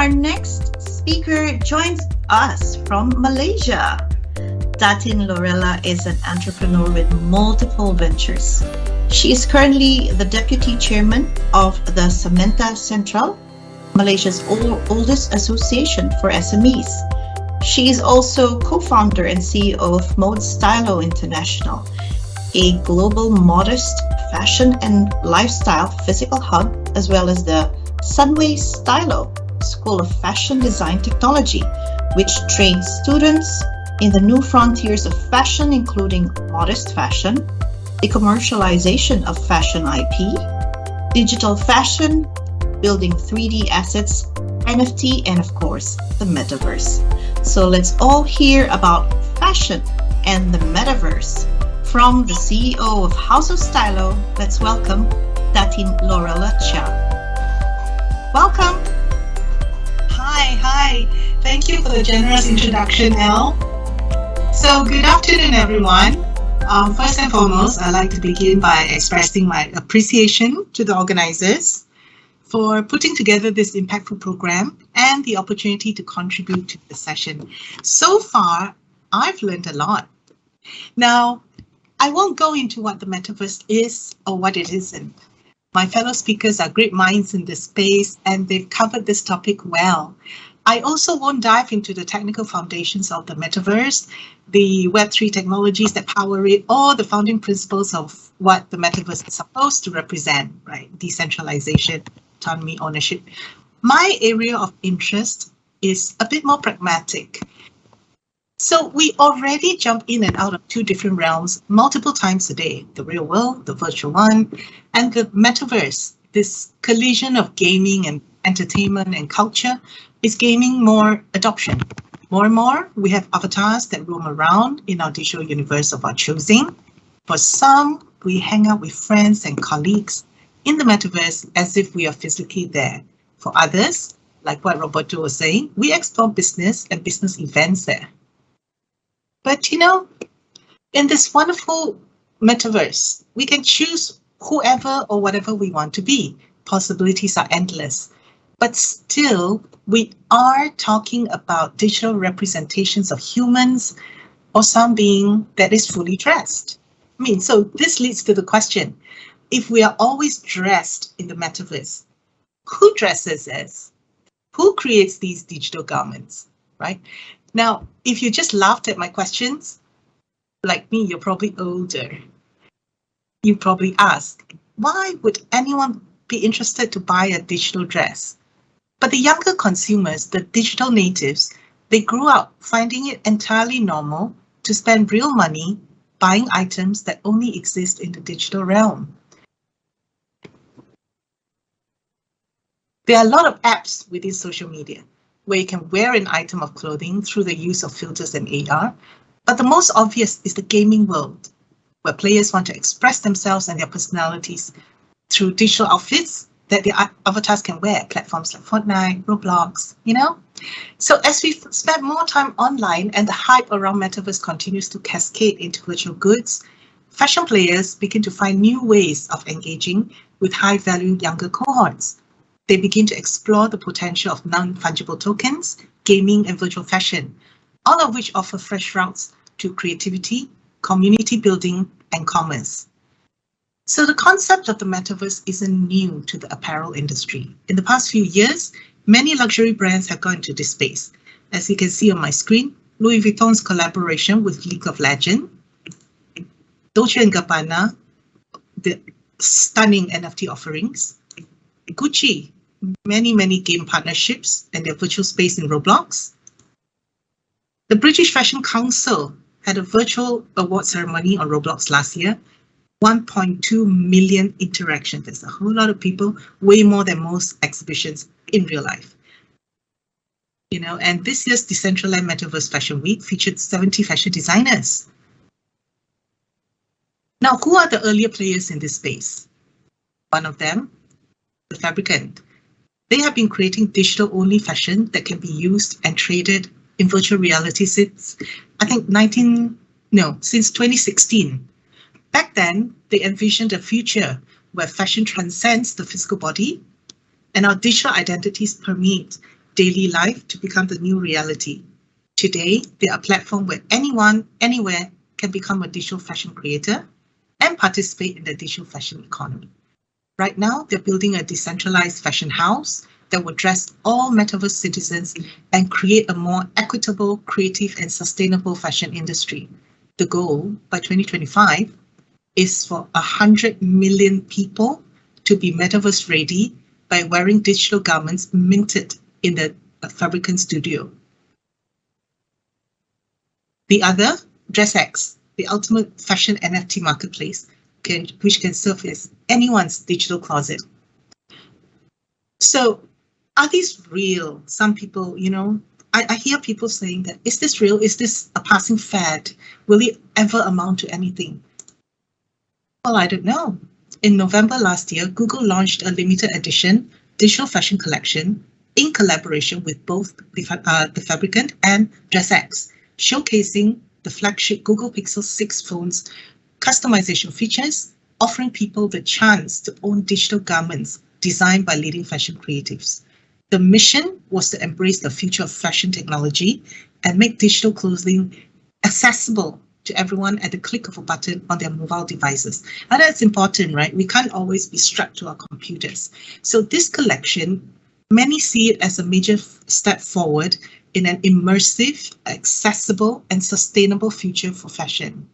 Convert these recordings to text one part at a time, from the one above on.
Our next speaker joins us from Malaysia. Datin Lorella is an entrepreneur with multiple ventures. She is currently the deputy chairman of the Samenta Central, Malaysia's oldest association for SMEs. She is also co-founder and CEO of Mode Stylo International, a global modest fashion and lifestyle physical hub, as well as the Sunway Stylo School of Fashion Design Technology, which trains students in the new frontiers of fashion, including modest fashion, the commercialization of fashion IP, digital fashion, building 3D assets, NFT, and of course, the Metaverse. So let's all hear about fashion and the Metaverse. From the CEO of House of Stylo, let's welcome Datin Lorella Chia. Welcome. Hi. Thank you for the generous introduction, Elle. So good afternoon, everyone. First and foremost, I'd like to begin by expressing my appreciation to the organizers for putting together this impactful program and the opportunity to contribute to the session. So far, I've learned a lot. Now, I won't go into what the Metaverse is or what it isn't. My fellow speakers are great minds in this space and they've covered this topic well. I also won't dive into the technical foundations of the Metaverse, the Web3 technologies that power it, or the founding principles of what the Metaverse is supposed to represent, right? Decentralization, autonomy, ownership. My area of interest is a bit more pragmatic. So we already jump in and out of two different realms multiple times a day, the real world, the virtual one, and the Metaverse. This collision of gaming and entertainment and culture is gaining more adoption. More and more, we have avatars that roam around in our digital universe of our choosing. For some, we hang out with friends and colleagues in the Metaverse as if we are physically there. For others, like what Roberto was saying, we explore business and business events there. But in this wonderful Metaverse, we can choose whoever or whatever we want to be. Possibilities are endless. But still, we are talking about digital representations of humans or some being that is fully dressed. So this leads to the question, if we are always dressed in the Metaverse, who dresses us? Who creates these digital garments, right? Now, if you just laughed at my questions, like me, you're probably older. You probably ask, why would anyone be interested to buy a digital dress? But the younger consumers, the digital natives, they grew up finding it entirely normal to spend real money buying items that only exist in the digital realm. There are a lot of apps within social media where you can wear an item of clothing through the use of filters and AR, but the most obvious is the gaming world, where players want to express themselves and their personalities through digital outfits that their avatars can wear, platforms like Fortnite, Roblox, So as we spend more time online and the hype around Metaverse continues to cascade into virtual goods, fashion players begin to find new ways of engaging with high-value younger cohorts. They begin to explore the potential of non-fungible tokens, gaming, and virtual fashion, all of which offer fresh routes to creativity, community building, and commerce. So the concept of the Metaverse isn't new to the apparel industry. In the past few years, many luxury brands have gone into this space. As you can see on my screen, Louis Vuitton's collaboration with League of Legends, Dolce & Gabbana, the stunning NFT offerings, Gucci, many game partnerships and their virtual space in Roblox. The British Fashion Council had a virtual award ceremony on Roblox last year. 1.2 million interactions. That's a whole lot of people, way more than most exhibitions in real life. And this year's Decentraland Metaverse Fashion Week featured 70 fashion designers. Now, who are the earlier players in this space? One of them, the Fabricant. They have been creating digital-only fashion that can be used and traded in virtual reality since, since 2016. Back then, they envisioned a future where fashion transcends the physical body and our digital identities permeate daily life to become the new reality. Today, they are a platform where anyone, anywhere can become a digital fashion creator and participate in the digital fashion economy. Right now, they're building a decentralized fashion house that will address all Metaverse citizens and create a more equitable, creative, and sustainable fashion industry. The goal by 2025 is for 100 million people to be Metaverse ready by wearing digital garments minted in the Fabricant studio. The other, DressX, the ultimate fashion NFT marketplace, which can serve as anyone's digital closet. So are these real? Some people, I hear people saying that, is this real? Is this a passing fad? Will it ever amount to anything? Well, I don't know. In November last year, Google launched a limited edition digital fashion collection in collaboration with both the Fabricant and DressX, showcasing the flagship Google Pixel 6 phone's customization features, offering people the chance to own digital garments designed by leading fashion creatives. The mission was to embrace the future of fashion technology and make digital clothing accessible to everyone at the click of a button on their mobile devices. And that's important, right? We can't always be strapped to our computers. So this collection, many see it as a major step forward in an immersive, accessible, and sustainable future for fashion.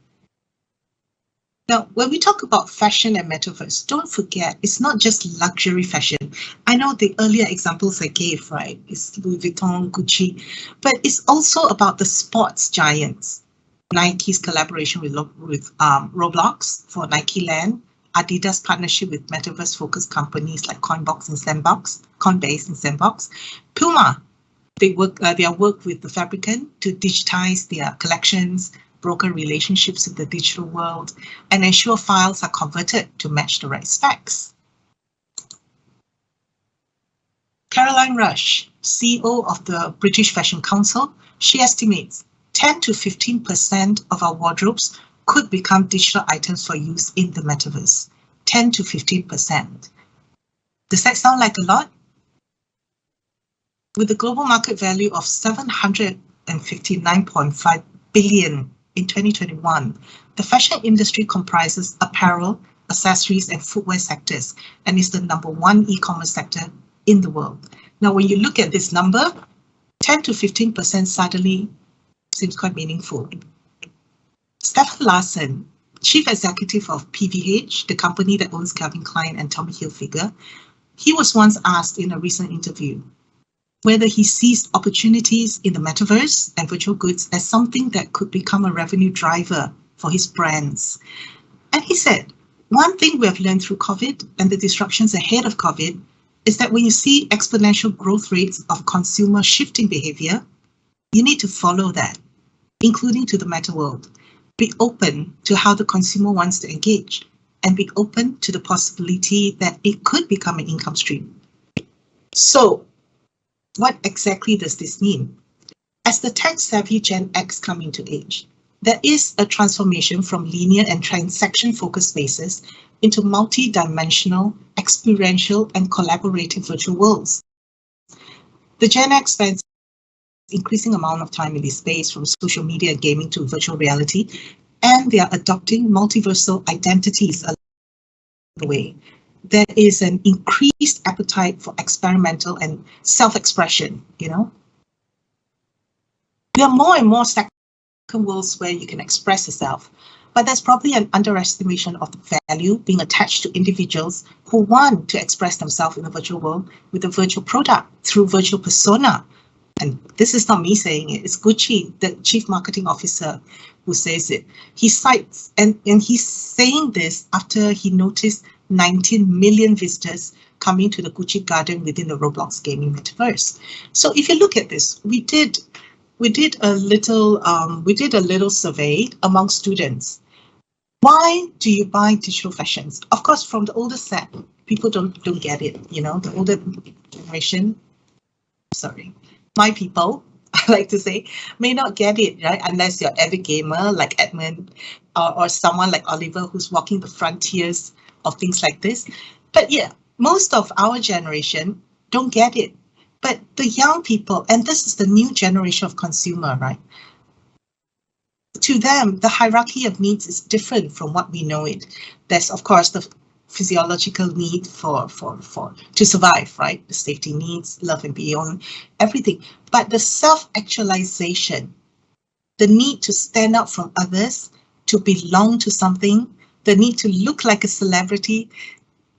Now, when we talk about fashion and metaverse, don't forget, it's not just luxury fashion. I know the earlier examples I gave, right? It's Louis Vuitton, Gucci, but it's also about the sports giants. Nike's collaboration with Roblox for Nike Land, Adidas partnership with metaverse-focused companies like Coinbase and Sandbox, Puma, their work with the Fabricant to digitize their collections, broker relationships with the digital world, and ensure files are converted to match the right specs. Caroline Rush, CEO of the British Fashion Council, she estimates 10 to 15% of our wardrobes could become digital items for use in the metaverse. 10 to 15%. Does that sound like a lot? With a global market value of $759.5 billion in 2021, the fashion industry comprises apparel, accessories, and footwear sectors, and is the #1 e-commerce sector in the world. Now, when you look at this number, 10 to 15% suddenly seems quite meaningful. Stefan Larsson, Chief Executive of PVH, the company that owns Calvin Klein and Tommy Hilfiger, he was once asked in a recent interview whether he sees opportunities in the metaverse and virtual goods as something that could become a revenue driver for his brands. And he said, one thing we have learned through COVID and the disruptions ahead of COVID is that when you see exponential growth rates of consumer shifting behavior, you need to follow that, including to the meta world. Be open to how the consumer wants to engage and be open to the possibility that it could become an income stream. So, what exactly does this mean? As the tech-savvy Gen X come into age, there is a transformation from linear and transaction-focused spaces into multi-dimensional, experiential, and collaborative virtual worlds. The Gen X spends increasing amount of time in this space, from social media and gaming to virtual reality, and they are adopting multiversal identities along the way. There is an increased appetite for experimental and self-expression, There are more and more second worlds where you can express yourself, but there's probably an underestimation of the value being attached to individuals who want to express themselves in the virtual world with a virtual product through virtual persona. And this is not me saying it, it's Gucci, the chief marketing officer, who says it. He cites, and he's saying this after he noticed 19 million visitors coming to the Gucci garden within the Roblox gaming metaverse. So if you look at this, we did a little survey among students. Why do you buy digital fashions? Of course, from the older set, people don't get it. The older generation, my people, I like to say, may not get it, right? Unless you're an avid gamer like Edmund or someone like Oliver who's walking the frontiers of things like this. But yeah, most of our generation don't get it. But the young people, and this is the new generation of consumer, right? To them, the hierarchy of needs is different from what we know it. There's, of course, the physiological need to survive, right? The safety needs, love and beyond, everything. But the self-actualization, the need to stand out from others, to belong to something, the need to look like a celebrity,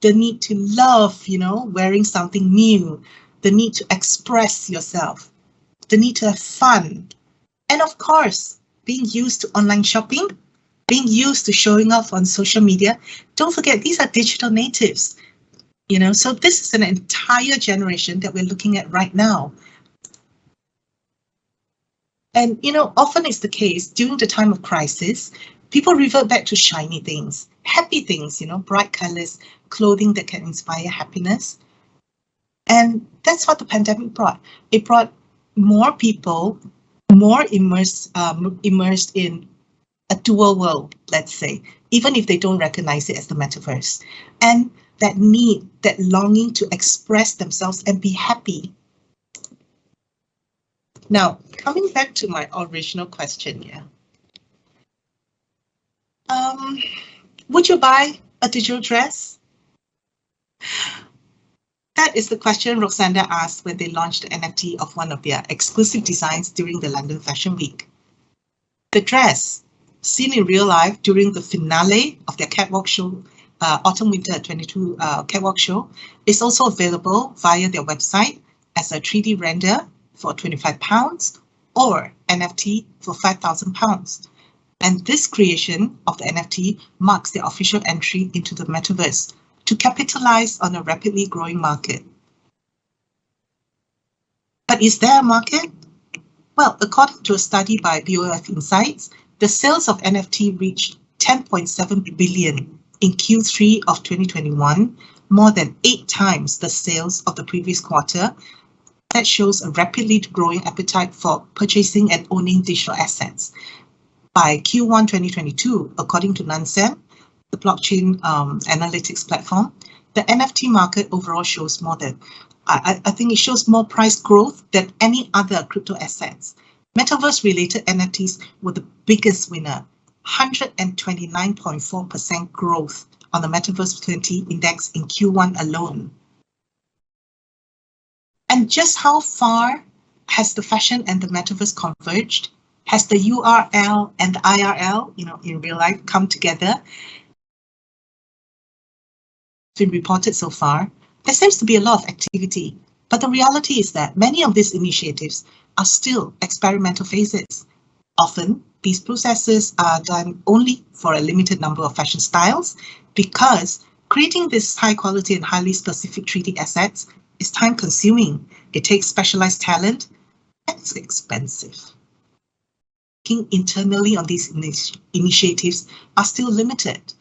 the need to love, wearing something new, the need to express yourself, the need to have fun, and of course, being used to online shopping, being used to showing off on social media. Don't forget, these are digital natives, so this is an entire generation that we're looking at right now. And, often it's the case during the time of crisis, people revert back to shiny things, happy things, bright colors, clothing that can inspire happiness. And that's what the pandemic brought. It brought more people, more immersed in a dual world, let's say, even if they don't recognize it as the metaverse. And that need, that longing to express themselves and be happy. Now, coming back to my original question here. Would you buy a digital dress? That is the question Roxanda asked when they launched the NFT of one of their exclusive designs during the London Fashion Week. The dress, seen in real life during the finale of their catwalk show, Autumn-Winter 22 catwalk show, is also available via their website as a 3D render for £25 or NFT for £5,000. And this creation of the NFT marks their official entry into the metaverse to capitalize on a rapidly growing market. But is there a market? Well, according to a study by BOF Insights, the sales of NFT reached 10.7 billion in Q3 of 2021, more than 8 times the sales of the previous quarter. That shows a rapidly growing appetite for purchasing and owning digital assets. By Q1 2022, according to Nansem, the blockchain analytics platform, the NFT market overall shows more than, I think it shows more price growth than any other crypto assets. Metaverse-related NFTs were the biggest winner, 129.4% growth on the Metaverse 20 index in Q1 alone. And just how far has the fashion and the metaverse converged? Has the URL and the IRL, in real life, come together? Been reported so far, there seems to be a lot of activity, but the reality is that many of these initiatives are still experimental phases. Often, these processes are done only for a limited number of fashion styles because creating this high quality and highly specific 3D assets is time consuming. It takes specialized talent and it's expensive. Working internally on these initiatives are still limited.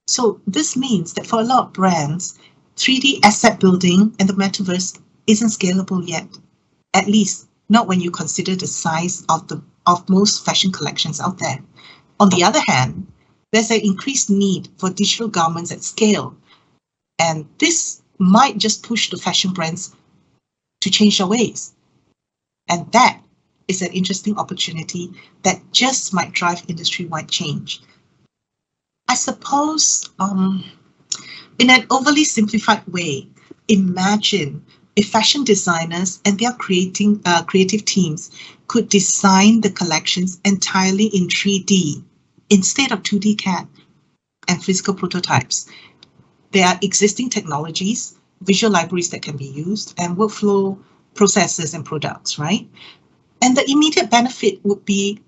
So this means that for a lot of brands, 3D asset building and the metaverse isn't scalable yet, at least not when you consider the size of most fashion collections out there. On the other hand, there's an increased need for digital garments at scale, and this might just push the fashion brands to change their ways. And that is an interesting opportunity that just might drive industry-wide change. I suppose, in an overly simplified way, imagine if fashion designers and their creative teams could design the collections entirely in 3D instead of 2D CAD and physical prototypes. There are existing technologies, visual libraries that can be used, and workflow processes and products, right? And the immediate benefit would be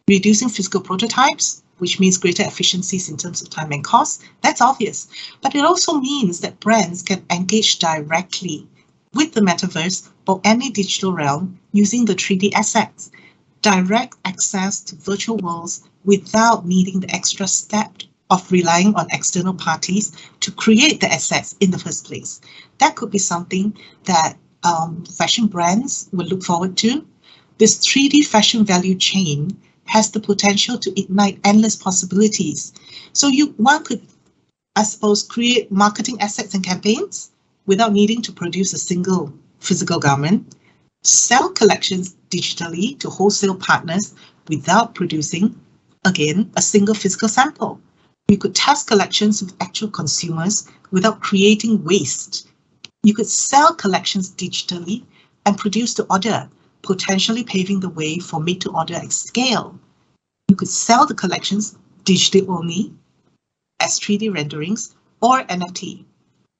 reducing physical prototypes, which means greater efficiencies in terms of time and cost. That's obvious. But it also means that brands can engage directly with the metaverse or any digital realm using the 3D assets. Direct access to virtual worlds without needing the extra step of relying on external parties to create the assets in the first place. That could be something that fashion brands will look forward to. This 3D fashion value chain has the potential to ignite endless possibilities. So one could, I suppose, create marketing assets and campaigns without needing to produce a single physical garment. sell collections digitally to wholesale partners without producing, again, a single physical sample. You could test collections with actual consumers without creating waste. You could sell collections digitally and produce to order, potentially paving the way for made to order at scale. You could sell the collections digitally only as 3D renderings or NFT.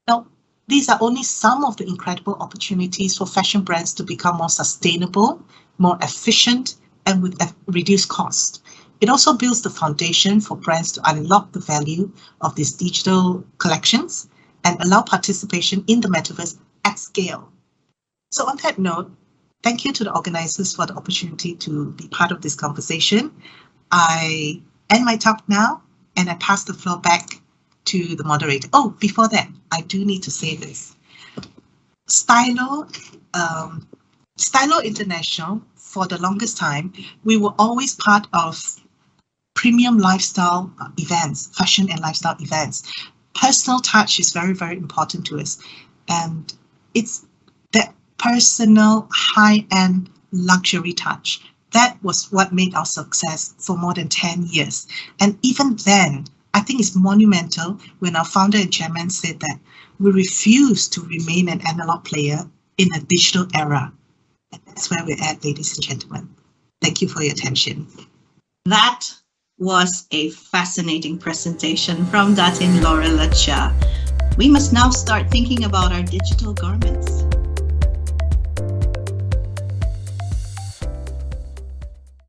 Now, these are only some of the incredible opportunities for fashion brands to become more sustainable, more efficient, and with reduced cost. It also builds the foundation for brands to unlock the value of these digital collections and allow participation in the metaverse at scale. So on that note, thank you to the organizers for the opportunity to be part of this conversation. I end my talk now and I pass the floor back to the moderator. Oh, before that, I do need to say this. Stylo International, for the longest time, we were always part of premium lifestyle events, fashion and lifestyle events. Personal touch is very, very important to us. And it's that personal high-end luxury touch. That was what made our success for more than 10 years. And even then, I think it's monumental when our founder and chairman said that we refuse to remain an analog player in a digital era. And that's where we're at, ladies and gentlemen. Thank you for your attention. That was a fascinating presentation from Datin Lorella Chia. We must now start thinking about our digital garments.